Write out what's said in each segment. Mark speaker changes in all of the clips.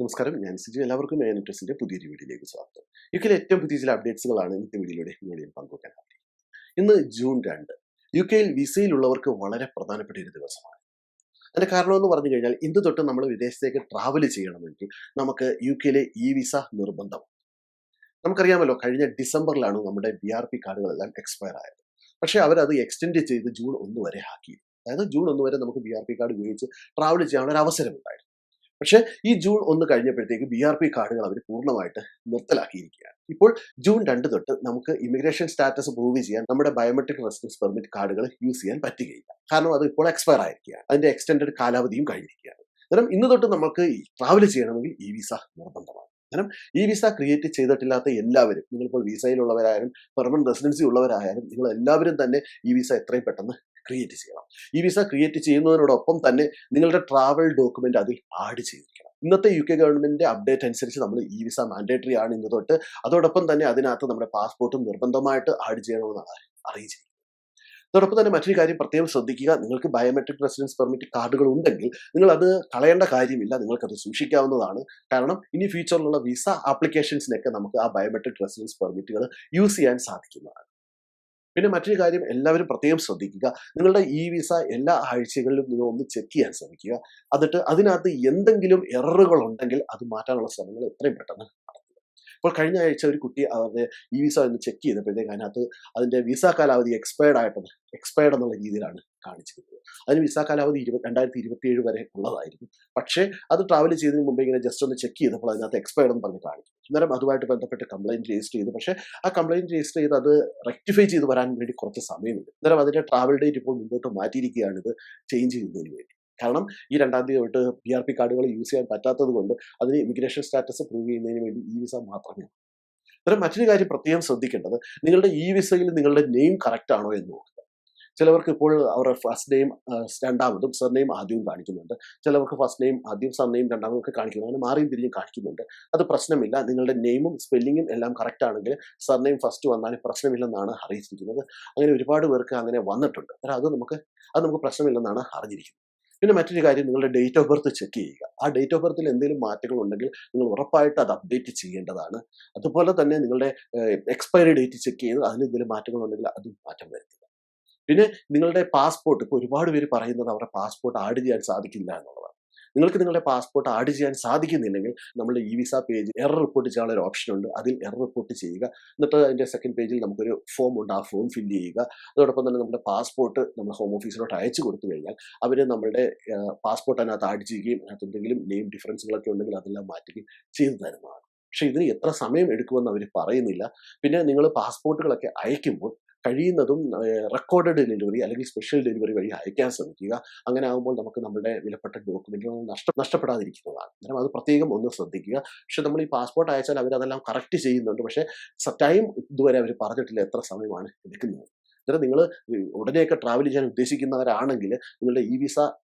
Speaker 1: നമസ്കാരം, ഞാൻ സിജു. എല്ലാവർക്കും ടെസ്റ്റിന്റെ പുതിയൊരു വീഡിയോയിലേക്ക് സ്വാഗതം. യുകെയിലെ ഏറ്റവും പുതിയ ചില അപ്ഡേറ്റ്സുകളാണ് ഇന്നത്തെ വീഡിയോയിലൂടെ നിങ്ങളോട് പങ്കുവയ്ക്കാൻ ആഗ്രഹിക്കുന്നത്. ഇന്ന് ജൂൺ 2. യുകെയിൽ വിസയിലുള്ളവർക്ക് വളരെ പ്രധാനപ്പെട്ട ഒരു ദിവസമാണ്. അതിന്റെ കാരണമെന്ന് പറഞ്ഞു കഴിഞ്ഞാൽ, ഇന്ന് തൊട്ട് നമ്മൾ വിദേശത്തേക്ക് ട്രാവൽ ചെയ്യണമെങ്കിൽ നമുക്ക് യുകെയിലെ ഇ വിസ നിർബന്ധമാണ്. നമുക്കറിയാമല്ലോ, കഴിഞ്ഞ ഡിസംബറിലാണ് നമ്മുടെ BRP കാർഡുകളെല്ലാം എക്സ്പയർ ആയത്. പക്ഷേ അവരത് എക്സ്റ്റെൻഡ് ചെയ്ത് ജൂൺ 1 വരെ ആക്കി. അതായത് ജൂൺ 1 വരെ നമുക്ക് BRP കാർഡ് ഉപയോഗിച്ച് ട്രാവൽ ചെയ്യാനുള്ള ഒരു അവസരമുണ്ടായിരുന്നു. പക്ഷേ ഈ ജൂൺ 1 കഴിഞ്ഞപ്പോഴത്തേക്ക് BRP കാർഡുകൾ അവർ പൂർണ്ണമായിട്ട് നിർത്തലാക്കിയിരിക്കുകയാണ്. ഇപ്പോൾ ജൂൺ 2 തൊട്ട് നമുക്ക് ഇമിഗ്രേഷൻ സ്റ്റാറ്റസ് പ്രൂവ് ചെയ്യാൻ നമ്മുടെ ബയോമെട്രിക് റെസിഡൻസ് പെർമിറ്റ് കാർഡുകൾ യൂസ് ചെയ്യാൻ പറ്റുകയില്ല. കാരണം അത് ഇപ്പോൾ എക്സ്പയർ ആയിരിക്കുകയാണ്. അതിന്റെ എക്സ്റ്റൻഡഡ് കാലാവധിയും കഴിഞ്ഞിരിക്കുകയാണ്. അന്നേരം ഇന്ന് തൊട്ട് നമുക്ക് ട്രാവൽ ചെയ്യണമെങ്കിൽ ഈ വിസ നിർബന്ധമാണ്. കാരണം ഈ വിസ ക്രിയേറ്റ് ചെയ്തിട്ടില്ലാത്ത എല്ലാവരും, നിങ്ങളിപ്പോൾ വിസയിലുള്ളവരായാലും പെർമനന്റ് റെസിഡൻസി ഉള്ളവരായാലും, നിങ്ങൾ എല്ലാവരും തന്നെ ഈ വിസ എത്രയും പെട്ടെന്ന് ക്രിയേറ്റ് ചെയ്യണം. ഈ വിസ ക്രിയേറ്റ് ചെയ്യുന്നതിനോടൊപ്പം തന്നെ നിങ്ങളുടെ ട്രാവൽ ഡോക്യുമെന്റ് അതിൽ ആഡ് ചെയ്തിരിക്കണം. ഇന്നത്തെ UK ഗവൺമെന്റിന്റെ അപ്ഡേറ്റ് അനുസരിച്ച് നമ്മൾ ഈ വിസ മാൻഡേറ്ററി ആണ് ഇന്ന് തൊട്ട്. അതോടൊപ്പം തന്നെ അതിനകത്ത് നമ്മുടെ പാസ്പോർട്ടും നിർബന്ധമായിട്ട് ആഡ് ചെയ്യണമെന്നാണ് അറിയിച്ചിരിക്കുന്നത്. അതോടൊപ്പം തന്നെ മറ്റൊരു കാര്യം പ്രത്യേകം ശ്രദ്ധിക്കുക, നിങ്ങൾക്ക് ബയോമെട്രിക് റെസിഡൻസ് പെർമിറ്റ് കാർഡുകൾ ഉണ്ടെങ്കിൽ നിങ്ങൾ അത് കളയേണ്ട കാര്യമില്ല, നിങ്ങൾക്കത് സൂക്ഷിക്കാവുന്നതാണ്. കാരണം ഇനി ഫ്യൂച്ചറിലുള്ള വിസ ആപ്ലിക്കേഷൻസിനൊക്കെ നമുക്ക് ആ ബയോമെട്രിക് റെസിഡൻസ് പെർമിറ്റുകൾ യൂസ് ചെയ്യാൻ സാധിക്കുന്നതാണ്. പിന്നെ മറ്റൊരു കാര്യം എല്ലാവരും പ്രത്യേകം ശ്രദ്ധിക്കുക, നിങ്ങളുടെ ഈ വിസ എല്ലാ ആഴ്ചകളിലും നിങ്ങൾ ഒന്ന് ചെക്ക് ചെയ്യാൻ ശ്രമിക്കുക. എന്നിട്ട് അതിനകത്ത് എന്തെങ്കിലും എററുകൾ ഉണ്ടെങ്കിൽ അത് മാറ്റാനുള്ള ശ്രമങ്ങൾ എത്രയും പെട്ടെന്ന് നടത്തുക. ഇപ്പോൾ കഴിഞ്ഞ ആഴ്ച ഒരു കുട്ടി അവരുടെ ഈ വിസ ഒന്ന് ചെക്ക് ചെയ്തപ്പോഴത്തേക്ക് അതിനകത്ത് അതിന്റെ വിസ കാലാവധി എക്സ്പയർഡ് എന്നുള്ള രീതിയിലാണ് കാണിച്ചിരുന്നത്. അതിന് വിസ കാലാവധി 2027 വരെ ഉള്ളതായിരുന്നു. പക്ഷേ അത് ട്രാവൽ ചെയ്തതിന് മുമ്പ് ഇങ്ങനെ ജസ്റ്റ് ഒന്ന് ചെക്ക് ചെയ്തപ്പോൾ അതിനകത്ത് എക്സ്പയർഡ് എന്ന് പറഞ്ഞ് കാണിക്കും. അന്നേരം അതുമായിട്ട് ബന്ധപ്പെട്ട് കംപ്ലൈന്റ് രജിസ്റ്റർ ചെയ്തു. പക്ഷേ ആ കംപ്ലൈന്റ് രജിസ്റ്റർ ചെയ്ത് അത് റെക്ടിഫൈ ചെയ്ത് വരാൻ വേണ്ടി കുറച്ച് സമയമുണ്ട്. അന്നേരം അതിന്റെ ട്രാവൽ ഡേറ്റ് ഇപ്പോൾ മുമ്പോട്ട് മാറ്റിയിരിക്കുകയാണ്, ഇത് ചേഞ്ച് ചെയ്യുന്നതിന് വേണ്ടി. കാരണം ഈ 2-ാം തീയതി തൊട്ട് BRP കാർഡുകൾ യൂസ് ചെയ്യാൻ പറ്റാത്തത് കൊണ്ട് അതിന് ഇമിഗ്രേഷൻ സ്റ്റാറ്റസ് പ്രൂവ് ചെയ്യുന്നതിന് വേണ്ടി ഈ വിസ മാത്രമേ. അന്നേരം മറ്റൊരു കാര്യം പ്രത്യേകം ശ്രദ്ധിക്കേണ്ടത്, നിങ്ങളുടെ ഈ വിസയിൽ നിങ്ങളുടെ നെയിം കറക്റ്റ് ആണോ എന്ന് നോക്കുക. ചിലവർക്ക് ഇപ്പോൾ അവരുടെ ഫസ്റ്റ് നെയിം രണ്ടാമതും സർനെയിം ആദ്യവും കാണിക്കുന്നുണ്ട്. ചിലവർക്ക് ഫസ്റ്റ് നെയിം ആദ്യം സർനെയിം രണ്ടാമതും ഒക്കെ കാണിക്കുന്നു. അങ്ങനെ മാറിയും തിരിഞ്ഞും കാണിക്കുന്നുണ്ട്. അത് പ്രശ്നമില്ല. നിങ്ങളുടെ നെയിമും സ്പെല്ലിങ്ങും എല്ലാം കറക്റ്റ് ആണെങ്കിൽ സർനെയിം ഫസ്റ്റ് വന്നാലും പ്രശ്നമില്ലെന്നാണ് അറിയിച്ചിരിക്കുന്നത്. അങ്ങനെ ഒരുപാട് പേർക്ക് അങ്ങനെ വന്നിട്ടുണ്ട്. അത് നമുക്ക് പ്രശ്നമില്ലെന്നാണ് അറിഞ്ഞിരിക്കുന്നത്. പിന്നെ മറ്റൊരു കാര്യം, നിങ്ങളുടെ ഡേറ്റ് ഓഫ് ബർത്ത് ചെക്ക് ചെയ്യുക. ആ ഡേറ്റ് ഓഫ് ബർത്തിൽ എന്തെങ്കിലും മാറ്റങ്ങൾ ഉണ്ടെങ്കിൽ നിങ്ങൾ ഉറപ്പായിട്ട് അത് അപ്ഡേറ്റ് ചെയ്യേണ്ടതാണ്. അതുപോലെ തന്നെ നിങ്ങളുടെ എക്സ്പയറി ഡേറ്റ് ചെക്ക് ചെയ്ത് അതിൽ എന്തെങ്കിലും മാറ്റങ്ങൾ ഉണ്ടെങ്കിൽ അതും മാറ്റം വരുത്തുക. പിന്നെ നിങ്ങളുടെ പാസ്പോർട്ട്, ഇപ്പോൾ ഒരുപാട് പേര് പറയുന്നത് അവരുടെ പാസ്പോർട്ട് ആഡ് ചെയ്യാൻ സാധിക്കില്ല എന്നുള്ളതാണ്. നിങ്ങൾക്ക് നിങ്ങളുടെ പാസ്പോർട്ട് ആഡ് ചെയ്യാൻ സാധിക്കുന്നില്ലെങ്കിൽ നമ്മുടെ ഈ വിസ പേജ് എറർ റിപ്പോർട്ട് ചെയ്യാനുള്ള ഒരു ഓപ്ഷൻ ഉണ്ട്. അതിൽ എറർ റിപ്പോർട്ട് ചെയ്യുക. എന്നിട്ട് അതിന്റെ സെക്കൻഡ് പേജിൽ നമുക്കൊരു ഫോം ഉണ്ട്, ആ ഫോം ഫില്ല് ചെയ്യുക. അതോടൊപ്പം തന്നെ നമ്മുടെ പാസ്പോർട്ട് നമ്മൾ ഹോം ഓഫീസിലോട്ട് അയച്ചു കൊടുത്തു കഴിഞ്ഞാൽ അവർ നമ്മുടെ പാസ്പോർട്ട് അതിനകത്ത് ആഡ് ചെയ്യുകയും അതിനകത്ത് എന്തെങ്കിലും നെയിം ഡിഫറൻസുകളൊക്കെ ഉണ്ടെങ്കിൽ അതെല്ലാം മാറ്റുകയും ചെയ്തു തരുന്നതാണ്. പക്ഷേ ഇതിന് എത്ര സമയം എടുക്കുമെന്ന് അവർ പറയുന്നില്ല. പിന്നെ നിങ്ങൾ പാസ്പോർട്ടുകളൊക്കെ അയക്കുമ്പോൾ കഴിയുന്നതും റെക്കോർഡഡ് ഡെലിവറി അല്ലെങ്കിൽ സ്പെഷ്യൽ ഡെലിവറി വഴി അയക്കാൻ ശ്രമിക്കുക. അങ്ങനെ ആകുമ്പോൾ നമുക്ക് നമ്മുടെ വിലപ്പെട്ട ഡോക്യുമെന്റുകൾ നഷ്ടപ്പെടാതിരിക്കുന്നതാണ്. അന്നേരം അത് പ്രത്യേകം ഒന്ന് ശ്രദ്ധിക്കുക. പക്ഷെ നമ്മൾ ഈ പാസ്പോർട്ട് അയച്ചാൽ അവരതെല്ലാം കറക്റ്റ് ചെയ്യുന്നുണ്ട്. പക്ഷേ ടൈം ഇതുവരെ അവർ പറഞ്ഞിട്ടില്ല എത്ര സമയമാണ് എടുക്കുന്നത്. അന്നേരം നിങ്ങൾ ഉടനെയൊക്കെ ട്രാവൽ ചെയ്യാൻ ഉദ്ദേശിക്കുന്നവരാണെങ്കിൽ നിങ്ങളുടെ ഈ വിസ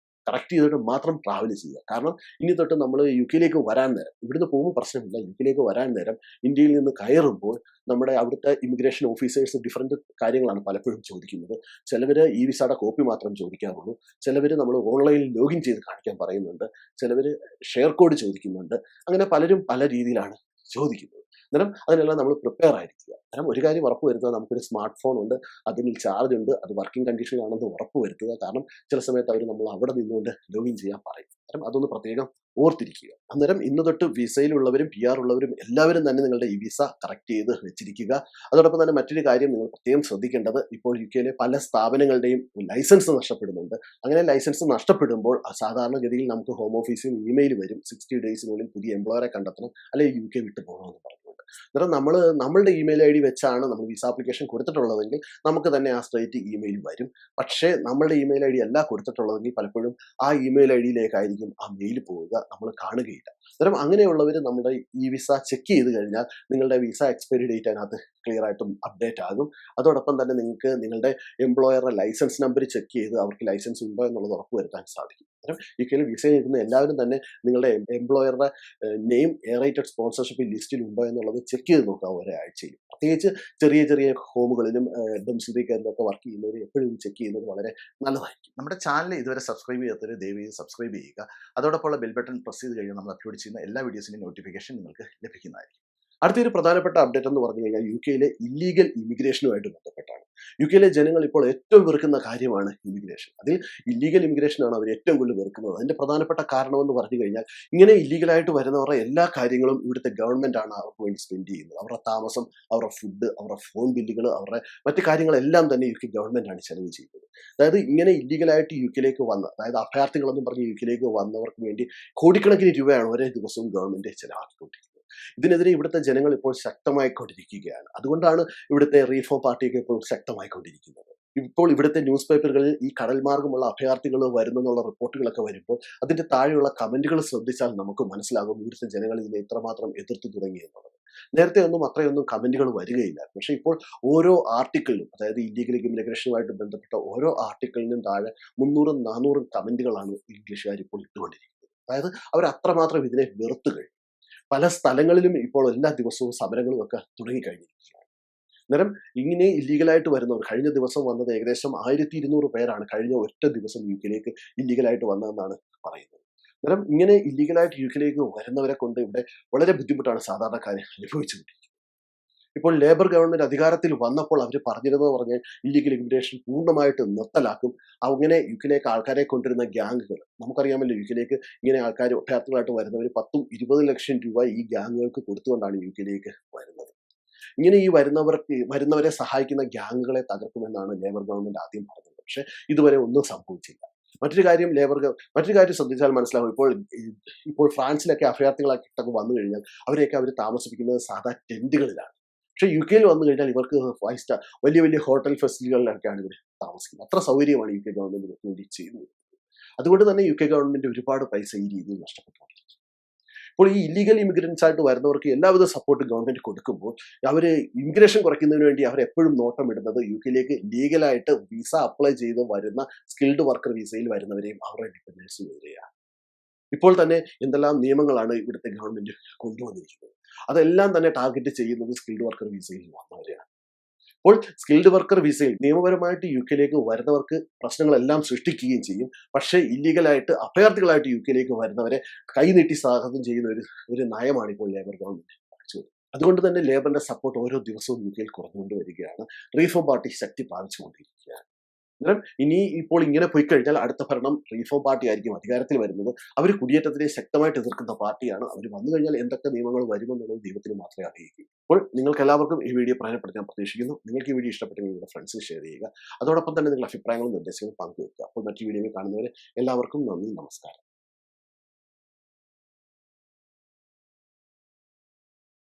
Speaker 1: കറക്റ്റ് ചെയ്തിട്ട് മാത്രം ട്രാവൽ ചെയ്യുക. കാരണം ഇനി തൊട്ട് നമ്മൾ UK-യിലേക്ക് വരാൻ നേരം, ഇവിടുന്ന് പോകുമ്പോൾ പ്രശ്നമില്ല, UK-യിലേക്ക് വരാൻ നേരം ഇന്ത്യയിൽ നിന്ന് കയറുമ്പോൾ നമ്മുടെ അവിടുത്തെ ഇമിഗ്രേഷൻ ഓഫീസേഴ്സ് ഡിഫറൻറ്റ് കാര്യങ്ങളാണ് പലപ്പോഴും ചോദിക്കുന്നത്. ചിലവർ ഈ വിസയുടെ കോപ്പി മാത്രം ചോദിക്കാറുള്ളൂ. ചിലവർ നമ്മൾ ഓൺലൈനിൽ ലോഗിൻ ചെയ്ത് കാണിക്കാൻ പറയുന്നുണ്ട്. ചിലവർ ഷെയർ കോഡ് ചോദിക്കുന്നുണ്ട്. അങ്ങനെ പലരും പല രീതിയിലാണ് ചോദിക്കുന്നത്. അന്നേരം അതിനെല്ലാം നമ്മൾ പ്രിപ്പയർ ആയിരിക്കുക. അന്നേരം ഒരു കാര്യം ഉറപ്പ് വരുത്തുക, നമുക്കൊരു സ്മാർട്ട് ഫോൺ ഉണ്ട്, അതിന് ചാർജ് ഉണ്ട്, അത് വർക്കിംഗ് കണ്ടീഷനിലാണെന്ന് ഉറപ്പ് വരുത്തുക. കാരണം ചില സമയത്ത് അവർ നമ്മൾ അവിടെ നിന്നുകൊണ്ട് ലോഗിൻ ചെയ്യാൻ പറയും. അന്നേരം അതൊന്ന് പ്രത്യേകം ഓർത്തിരിക്കുക. അന്നേരം ഇന്ന് തൊട്ട് വിസയിലുള്ളവരും PR ഉള്ളവരും എല്ലാവരും തന്നെ നിങ്ങളുടെ ഈ വിസ കറക്റ്റ് ചെയ്ത് വെച്ചിരിക്കുക. അതോടൊപ്പം തന്നെ മറ്റൊരു കാര്യം നിങ്ങൾ പ്രത്യേകം ശ്രദ്ധിക്കേണ്ടത്, ഇപ്പോൾ UK-യിലെ പല സ്ഥാപനങ്ങളുടെയും ലൈസൻസ് നഷ്ടപ്പെടുന്നുണ്ട്. അങ്ങനെ ലൈസൻസ് നഷ്ടപ്പെടുമ്പോൾ സാധാരണഗതിയിൽ നമുക്ക് ഹോം ഓഫീസിൽ ഇമെയിൽ വരും, 60 ഡേയ്സിനുള്ളിൽ പുതിയ എംപ്ലോയറെ കണ്ടെത്തണം, അല്ലെങ്കിൽ UK വിട്ടു പോകണമെന്ന് പറഞ്ഞുകൊണ്ട്. അന്നേരം നമ്മളുടെ ഇമെയിൽ ID വെച്ചാണ് നമ്മൾ വിസ ആപ്ലിക്കേഷൻ കൊടുത്തിട്ടുള്ളതെങ്കിൽ നമുക്ക് തന്നെ ആ സ്ട്രേറ്റ് ഇമെയിൽ വരും. പക്ഷേ നമ്മളുടെ ഇമെയിൽ ID അല്ല കൊടുത്തിട്ടുള്ളതെങ്കിൽ പലപ്പോഴും ആ ഇമെയിൽ IDയിലേക്കായിരിക്കും ആ മെയിൽ പോവുക, നമ്മൾ കാണുകയില്ല. അന്നേരം അങ്ങനെയുള്ളവർ നമ്മുടെ ഈ വിസ ചെക്ക് ചെയ്ത് കഴിഞ്ഞാൽ നിങ്ങളുടെ വിസ എക്സ്പയറി ഡേറ്റ് അതിനകത്ത് ക്ലിയർ ആയിട്ടും അപ്ഡേറ്റ് ആകും. അതോടൊപ്പം തന്നെ നിങ്ങൾക്ക് നിങ്ങളുടെ എംപ്ലോയറുടെ ലൈസൻസ് നമ്പർ ചെക്ക് ചെയ്ത് അവർക്ക് ലൈസൻസ് ഉണ്ടോ എന്നുള്ളത് ഉറപ്പുവരുത്താൻ സാധിക്കും. യുകെയിൽ വിസയിൽ നിൽക്കുന്ന എല്ലാവരും തന്നെ നിങ്ങളുടെ എംപ്ലോയറുടെ നെയിം എയറേറ്റഡ് സ്പോൺസർഷിപ്പ് ലിസ്റ്റിൽ ഉണ്ടോ എന്നുള്ളത് ചെക്ക് ചെയ്ത് നോക്കാം ഒരാഴ്ചയിൽ. പ്രത്യേകിച്ച് ചെറിയ ചെറിയ ഹോമുകളിലും ഡൊമിസിലറി കെയറിലൊക്കെ വർക്ക് ചെയ്യുന്നവർ എപ്പോഴും ചെക്ക് ചെയ്യുന്നത് വളരെ നല്ലതായിരിക്കും. നമ്മുടെ ചാനൽ ഇതുവരെ സബ്സ്ക്രൈബ് ചെയ്യാത്തവർ ദയവായി സബ്സ്ക്രൈബ് ചെയ്യുക. അതോടൊപ്പമുള്ള ബെൽ ബട്ടൺ പ്രസ് ചെയ്ത് കഴിഞ്ഞാൽ നമ്മൾ അപ്ലോഡ് ചെയ്യുന്ന എല്ലാ വീഡിയോസിൻ്റെയും നോട്ടിഫിക്കേഷൻ നിങ്ങൾക്ക് ലഭിക്കുന്നതായിരിക്കും. അടുത്തൊരു പ്രധാനപ്പെട്ട അപ്ഡേറ്റ് എന്ന് പറഞ്ഞു കഴിഞ്ഞാൽ യുകെയിലെ ഇല്ലീഗൽ ഇമിഗ്രേഷനുമായിട്ട് ബന്ധപ്പെട്ടാണ്. യുകെയിലെ ജനങ്ങൾ ഇപ്പോൾ ഏറ്റവും വെറുക്കുന്ന കാര്യമാണ് ഇമിഗ്രേഷൻ. അതിൽ ഇല്ലീഗൽ ഇമിഗ്രേഷനാണ് അവർ ഏറ്റവും കൂടുതൽ വെറുക്കുന്നത്. അതിന്റെ പ്രധാനപ്പെട്ട കാരണമെന്ന് പറഞ്ഞു കഴിഞ്ഞാൽ ഇങ്ങനെ ഇല്ലീഗലായിട്ട് വരുന്നവരുടെ എല്ലാ കാര്യങ്ങളും ഇവിടുത്തെ ഗവൺമെന്റ് ആണ് അവർക്ക് വേണ്ടി സ്പെൻഡ് ചെയ്യുന്നത്. അവരുടെ താമസം, അവരുടെ ഫുഡ്, അവരുടെ ഫോൺ ബില്ലുകൾ, അവരുടെ മറ്റു കാര്യങ്ങളെല്ലാം തന്നെ യുകെ ഗവൺമെന്റ് ആണ് ചെലവ് ചെയ്യുന്നത്. അതായത് ഇങ്ങനെ ഇല്ലീഗലായിട്ട് യുകെയിലേക്ക് വന്ന, അതായത് അഭയാർത്ഥികളെന്നും പറഞ്ഞ് യുകെയിലേക്ക് വന്നവർക്ക് വേണ്ടി കോടിക്കണക്കിന് രൂപയാണ് ഒരേ ദിവസവും ഗവൺമെന്റ് ചെലവാക്കിക്കൊണ്ടിരിക്കുന്നത്. ഇതിനെതിരെ ഇവിടുത്തെ ജനങ്ങൾ ഇപ്പോൾ ശക്തമായിക്കൊണ്ടിരിക്കുകയാണ്. അതുകൊണ്ടാണ് ഇവിടുത്തെ റീഫോം പാർട്ടിയൊക്കെ ഇപ്പോൾ ശക്തമായിക്കൊണ്ടിരിക്കുന്നത്. ഇപ്പോൾ ഇവിടുത്തെ ന്യൂസ് പേപ്പറുകളിൽ ഈ കടൽ മാർഗമുള്ള അഭയാർത്ഥികൾ വരുന്നെന്നുള്ള റിപ്പോർട്ടുകളൊക്കെ വരുമ്പോൾ അതിന്റെ താഴെയുള്ള കമന്റുകൾ ശ്രദ്ധിച്ചാൽ നമുക്ക് മനസ്സിലാകും ഇവിടുത്തെ ജനങ്ങൾ ഇതിനെ ഇത്രമാത്രം എതിർത്തു തുടങ്ങി എന്നുള്ളത്. നേരത്തെ ഒന്നും അത്രയൊന്നും കമന്റുകൾ വരികയില്ല. പക്ഷെ ഇപ്പോൾ ഓരോ ആർട്ടിക്കിളിലും, അതായത് ഇല്ലീഗൽ ഇമിഗ്രേഷനുമായിട്ട് ബന്ധപ്പെട്ട ഓരോ ആർട്ടിക്കിളിനും താഴെ 300-400 കമന്റുകളാണ് ഇംഗ്ലീഷുകാർ ഇപ്പോൾ ഇട്ടുകൊണ്ടിരിക്കുന്നത്. അതായത് അവർ അത്രമാത്രം ഇതിനെ വെറുത്തു കഴിഞ്ഞു. പല സ്ഥലങ്ങളിലും ഇപ്പോൾ എല്ലാ ദിവസവും സമരങ്ങളും ഒക്കെ തുടങ്ങിക്കഴിഞ്ഞിരിക്കുകയാണ്. അന്നേരം ഇങ്ങനെ ഇല്ലീഗലായിട്ട് വരുന്നവർ, കഴിഞ്ഞ ദിവസം വന്നത് ഏകദേശം 1200 പേരാണ് കഴിഞ്ഞ ഒറ്റ ദിവസം യുകെയിലേക്ക് ഇല്ലീഗലായിട്ട് വന്നതെന്നാണ് പറയുന്നത്. അന്നേരം ഇങ്ങനെ ഇല്ലീഗലായിട്ട് യുകെയിലേക്ക് വരുന്നവരെ കൊണ്ട് ഇവിടെ വളരെ ബുദ്ധിമുട്ടാണ് സാധാരണക്കാരെ അനുഭവിച്ചുകൊണ്ടിരിക്കുന്നത്. ഇപ്പോൾ ലേബർ ഗവൺമെന്റ് അധികാരത്തിൽ വന്നപ്പോൾ അവർ പറഞ്ഞിരുന്നത് പറഞ്ഞാൽ ഇല്ലീഗൽ ഇമിഗ്രേഷൻ പൂർണ്ണമായിട്ട് നിർത്തലാക്കും. അങ്ങനെ യുകെയിലേക്ക് ആൾക്കാരെ കൊണ്ടിരുന്ന ഗ്യാങ്ങുകൾ, നമുക്കറിയാമല്ലോ യുകെയിലേക്ക് ഇങ്ങനെ ആൾക്കാർ അഭയാർത്ഥികളായിട്ട് വരുന്നവർ 10-20 ലക്ഷം രൂപ ഈ ഗ്യാങ്ങുകൾക്ക് കൊടുത്തുകൊണ്ടാണ് യുകെയിലേക്ക് വരുന്നത്. ഇങ്ങനെ ഈ വരുന്നവരെ സഹായിക്കുന്ന ഗ്യാങ്ങുകളെ തകർക്കുമെന്നാണ് ലേബർ ഗവൺമെന്റ് ആദ്യം പറഞ്ഞത്. പക്ഷെ ഇതുവരെ ഒന്നും സംഭവിച്ചില്ല. മറ്റൊരു കാര്യം ശ്രദ്ധിച്ചാൽ മനസ്സിലാവും. ഇപ്പോൾ ഫ്രാൻസിലൊക്കെ അഭയാർത്ഥികളായിട്ടൊക്കെ വന്നു കഴിഞ്ഞാൽ അവരെയൊക്കെ അവർ താമസിപ്പിക്കുന്നത് സാധാ ടെന്റുകളിലാണ്. പക്ഷെ യുകെയിൽ വന്നു കഴിഞ്ഞാൽ ഇവർക്ക് 5 സ്റ്റാർ വലിയ വലിയ ഹോട്ടൽ ഫെസിലിറ്റികളിലൊക്കെയാണ് ഇവർ താമസിക്കുന്നത്. അത്ര സൗകര്യമാണ് യുകെ ഗവൺമെന്റ് ഇവർക്ക് വേണ്ടി ചെയ്യുന്നത്. അതുകൊണ്ട് തന്നെ യുകെ ഗവൺമെന്റ് ഒരുപാട് പൈസ ഈ രീതിയിൽ നഷ്ടപ്പെട്ടുകൊണ്ടിരിക്കും. ഇപ്പോൾ ഈ ഇല്ലീഗൽ ഇമിഗ്രൻസ് ആയിട്ട് വരുന്നവർക്ക് എല്ലാവിധ സപ്പോർട്ട് ഗവൺമെന്റ് കൊടുക്കുമ്പോൾ അവർ ഇമിഗ്രേഷൻ കുറയ്ക്കുന്നതിന് വേണ്ടി അവർ എപ്പോഴും നോട്ടമിടുന്നത് യുകെയിലേക്ക് ലീഗലായിട്ട് വിസ അപ്ലൈ ചെയ്ത് വരുന്ന സ്കിൽഡ് വർക്കർ വിസയിൽ വരുന്നവരെയും അവരുടെ ഡിപ്പെൻഡൻസിനെതിരെയാണ്. ഇപ്പോൾ തന്നെ എന്തെല്ലാം നിയമങ്ങളാണ് ഇവിടുത്തെ ഗവൺമെന്റ് കൊണ്ടുവന്നിരിക്കുന്നത്. അതെല്ലാം തന്നെ ടാർഗറ്റ് ചെയ്യുന്നത് സ്കിൽഡ് വർക്കർ വിസയിൽ വന്നവരെയാണ്. അപ്പോൾ സ്കിൽഡ് വർക്കർ വിസയിൽ നിയമപരമായിട്ട് യുകെയിലേക്ക് വരുന്നവർക്ക് പ്രശ്നങ്ങളെല്ലാം സൃഷ്ടിക്കുകയും ചെയ്യും. പക്ഷേ ഇല്ലീഗലായിട്ട് അഭയാർത്ഥികളായിട്ട് യുകെയിലേക്ക് വരുന്നവരെ കൈനീട്ടി സ്വാഗതം ചെയ്യുന്ന ഒരു നയമാണ് ഇപ്പോൾ ലേബർ ഗവൺമെന്റ് കാണിച്ചത്. അതുകൊണ്ട് തന്നെ ലേബറിന്റെ സപ്പോർട്ട് ഓരോ ദിവസവും യുകെയിൽ കുറഞ്ഞുകൊണ്ടുവരികയാണ്. റീഫോം പാർട്ടി ശക്തി പ്രാപിച്ചുകൊണ്ടിരിക്കുകയാണ്. അന്നേരം ഇനി ഇപ്പോൾ ഇങ്ങനെ പോയി കഴിഞ്ഞാൽ അടുത്ത ഭരണം റീഫോം പാർട്ടി ആയിരിക്കും അധികാരത്തിൽ വരുന്നത്. അവർ കുടിയേറ്റത്തിനെ ശക്തമായിട്ട് എതിർക്കുന്ന പാർട്ടിയാണ്. അവർ വന്നു കഴിഞ്ഞാൽ എന്തൊക്കെ നിയമങ്ങൾ വരുമെന്നുള്ളത് ദൈവത്തിന് മാത്രമേ അറിയിക്കൂ. അപ്പോൾ നിങ്ങൾക്ക് എല്ലാവർക്കും ഈ വീഡിയോ പ്രയോജനപ്പെടുത്താൻ പ്രതീക്ഷിക്കുന്നു. നിങ്ങൾക്ക് ഈ വീഡിയോ ഇഷ്ടപ്പെട്ടെങ്കിൽ നിങ്ങളുടെ ഫ്രണ്ട്സിന് ഷെയർ ചെയ്യുക. അതോടൊപ്പം തന്നെ നിങ്ങളുടെ അഭിപ്രായങ്ങളും നിർദ്ദേശങ്ങളും പങ്കുവെക്കുക. അപ്പോൾ മറ്റു വീഡിയോയിൽ കാണുന്നവരെ എല്ലാവർക്കും നന്ദി, നമസ്കാരം.